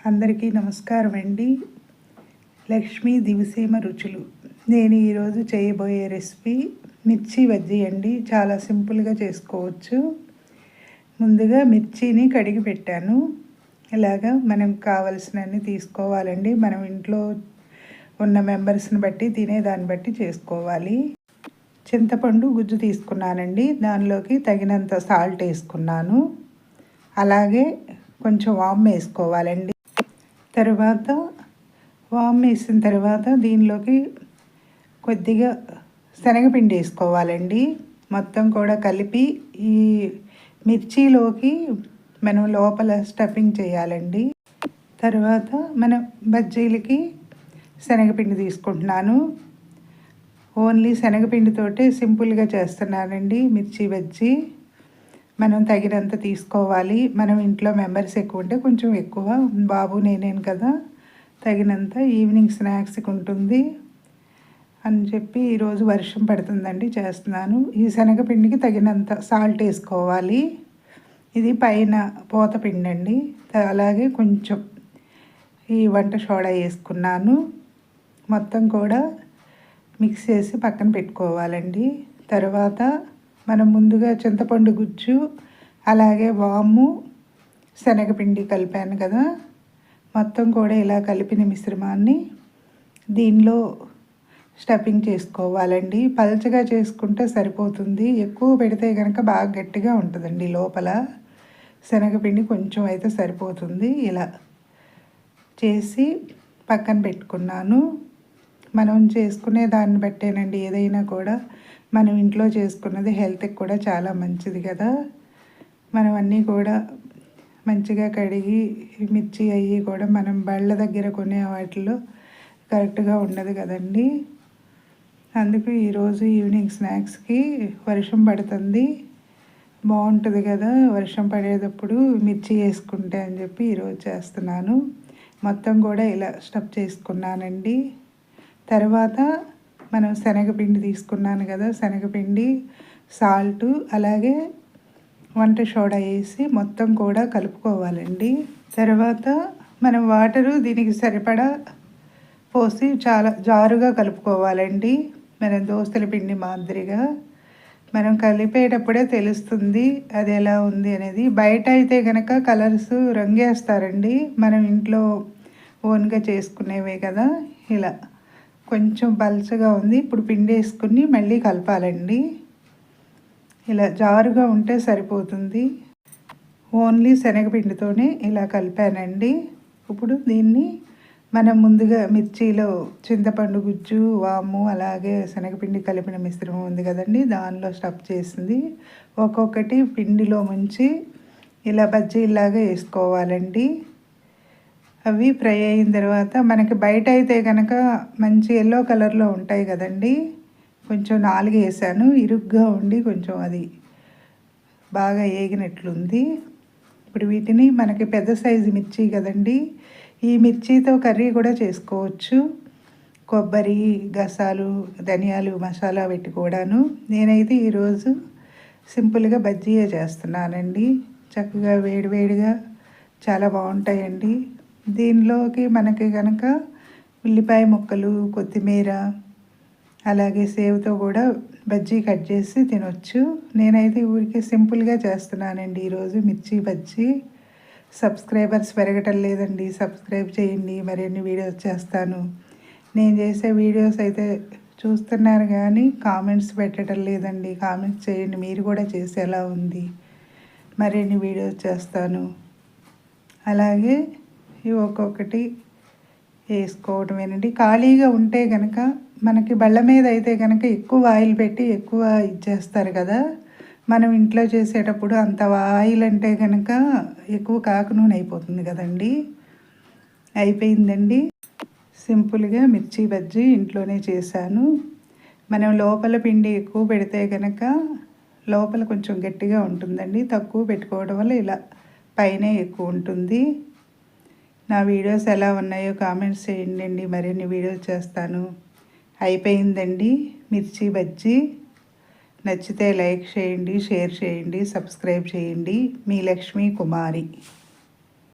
అందరికీ నమస్కారం అండి. లక్ష్మీ దివిసీమ రుచులు. నేను ఈరోజు చేయబోయే రెసిపీ మిర్చి బజ్జీ అండి. చాలా సింపుల్గా చేసుకోవచ్చు. ముందుగా మిర్చిని కడిగి పెట్టాను. ఇలాగా మనం కావలసినన్ని తీసుకోవాలండి. మనం ఇంట్లో ఉన్న మెంబర్స్ని బట్టి తినేదాన్ని బట్టి చేసుకోవాలి. చింతపండు గుజ్జు తీసుకున్నానండి. దానిలోకి తగినంత సాల్ట్ వేసుకున్నాను. అలాగే కొంచెం వామ్ వేసుకోవాలండి. తర్వాత వామ్ వేసిన తర్వాత దీనిలోకి కొద్దిగా శనగపిండి వేసుకోవాలండి. మొత్తం కూడా కలిపి ఈ మిర్చిలోకి మనం లోపల స్టఫింగ్ చేయాలండి. తర్వాత మనం బజ్జీలకి శనగపిండి తీసుకుంటున్నాను. ఓన్లీ శనగపిండితోటే సింపుల్గా చేస్తున్నానండి మిర్చి బజ్జీ. మనం తగినంత తీసుకోవాలి. మనం ఇంట్లో మెంబర్స్ ఎక్కువ ఉంటే కొంచెం ఎక్కువ, బాబు నేనేను కదా, తగినంత ఈవినింగ్ స్నాక్స్కి ఉంటుంది అని చెప్పి ఈరోజు వర్షం పడుతుందండి చేస్తున్నాను. ఈ శనగపిండికి తగినంత సాల్ట్ వేసుకోవాలి. ఇది పైన పోత పిండి అండి. అలాగే కొంచెం ఈ వంట సోడా వేసుకున్నాను. మొత్తం కూడా మిక్స్ చేసి పక్కన పెట్టుకోవాలండి. తర్వాత మనం ముందుగా చింతపండు గుజ్జు అలాగే వాము శనగపిండి కలిపాను కదా, మొత్తం కూడా ఇలా కలిపిన మిశ్రమాన్ని దీనిలో స్టఫింగ్ చేసుకోవాలండి. పల్చగా చేసుకుంటే సరిపోతుంది. ఎక్కువ పెడితే కనుక బాగా గట్టిగా ఉంటుందండి లోపల. శనగపిండి కొంచెం అయితే సరిపోతుంది. ఇలా చేసి పక్కన పెట్టుకున్నాను. మనం చేసుకునే దాన్ని బట్టేనండి. ఏదైనా కూడా మనం ఇంట్లో చేసుకున్నది హెల్త్కి కూడా చాలా మంచిది కదా. మనం అన్నీ కూడా మంచిగా కడిగి మిర్చి అవి కూడా మనం బళ్ళ దగ్గర కొనే వాటిలో కరెక్ట్గా ఉండదు కదండి. అందుకు ఈరోజు ఈవినింగ్ స్నాక్స్కి వర్షం పడుతుంది, బాగుంటుంది కదా వర్షం పడేటప్పుడు మిర్చి వేసుకుంటే అని చెప్పి ఈరోజు చేస్తున్నాను. మొత్తం కూడా ఇలా స్టఫ్ చేసుకున్నానండి. తర్వాత మనం శనగపిండి తీసుకున్నాను కదా, శనగపిండి, సాల్టు అలాగే వంట సోడా వేసి మొత్తం కూడా కలుపుకోవాలండి. తర్వాత మనం వాటరు దీనికి సరిపడా పోసి చాలా జారుగా కలుపుకోవాలండి. మనం దోసల పిండి మాదిరిగా మనం కలిపేటప్పుడే తెలుస్తుంది అది ఎలా ఉంది అనేది. బయట అయితే కనుక కలర్స్ రంగేస్తారండి. మనం ఇంట్లో ఓన్గా చేసుకునేవే కదా. ఇలా కొంచెం పల్చగా ఉంది. ఇప్పుడు పిండి వేసుకుని మళ్ళీ కలపాలండి. ఇలా జారుగా ఉంటే సరిపోతుంది. ఓన్లీ శనగపిండితోనే ఇలా కలిపానండి. ఇప్పుడు దీన్ని మనం ముందుగా మిర్చిలో చింతపండు గుజ్జు, వాము అలాగే శనగపిండి కలిపిన మిశ్రమం ఉంది కదండి, దానిలో స్టఫ్ చేసింది ఒక్కొక్కటి పిండిలో ముంచి ఇలా బజ్జీలాగా వేసుకోవాలండి. అవి ఫ్రై అయిన తర్వాత మనకి బయట అయితే కనుక మంచి ఎల్లో కలర్లో ఉంటాయి కదండి. కొంచెం 4 వేసాను, ఇరుగ్గా ఉండి కొంచెం అది బాగా ఏగినట్లుంది. ఇప్పుడు వీటిని మనకి పెద్ద సైజు మిర్చి కదండి, ఈ మిర్చితో కర్రీ కూడా చేసుకోవచ్చు. కొబ్బరి, గసాలు, ధనియాలు, మసాలా పెట్టి కూడాను. నేనైతే ఈరోజు సింపుల్గా బజ్జీయే చేస్తున్నానండి. చక్కగా వేడివేడిగా చాలా బాగుంటాయండి. దీనిలోకి మనకి కనుక ఉల్లిపాయ ముక్కలు, కొత్తిమీర అలాగే సేవ్తో కూడా బజ్జీ కట్ చేసి తినొచ్చు. నేనైతే ఊరికే సింపుల్గా చేస్తున్నానండి ఈరోజు మిర్చి బజ్జీ. సబ్స్క్రైబర్స్ పెరగటం లేదండి, సబ్స్క్రైబ్ చేయండి. మరిన్ని వీడియోస్ చేస్తాను. నేను చేసే వీడియోస్ అయితే చూస్తున్నారు కానీ కామెంట్స్ పెట్టడం లేదండి. కామెంట్స్ చేయండి, మీరు కూడా చేసేలా ఉంది. మరిన్ని వీడియోస్ చేస్తాను. అలాగే ఇవి ఒక్కొక్కటి వేసుకోవటమేనండి. ఖాళీగా ఉంటే కనుక మనకి బళ్ళ మీద అయితే కనుక ఎక్కువ ఆయిల్ పెట్టి ఎక్కువ ఇచ్చేస్తారు కదా. మనం ఇంట్లో చేసేటప్పుడు అంత ఆయిల్ అంటే కనుక ఎక్కువ కాకు నూనె అయిపోతుంది కదండి. అయిపోయిందండి. సింపుల్గా మిర్చి బజ్జీ ఇంట్లోనే చేశాను. మనం లోపల పిండి ఎక్కువ పెడితే కనుక లోపల కొంచెం గట్టిగా ఉంటుందండి. తక్కువ పెట్టుకోవడం వల్ల ఇలా పైనే ఎక్కువ ఉంటుంది. నా వీడియోస్ ఎలా ఉన్నాయో కామెంట్స్ చేయండి. మరిన్ని వీడియోస్ చేస్తాను. అయిపోయిందండి మిర్చి బజ్జీ. నచ్చితే లైక్ చేయండి, షేర్ చేయండి, సబ్స్క్రైబ్ చేయండి. మీ లక్ష్మీ కుమారి.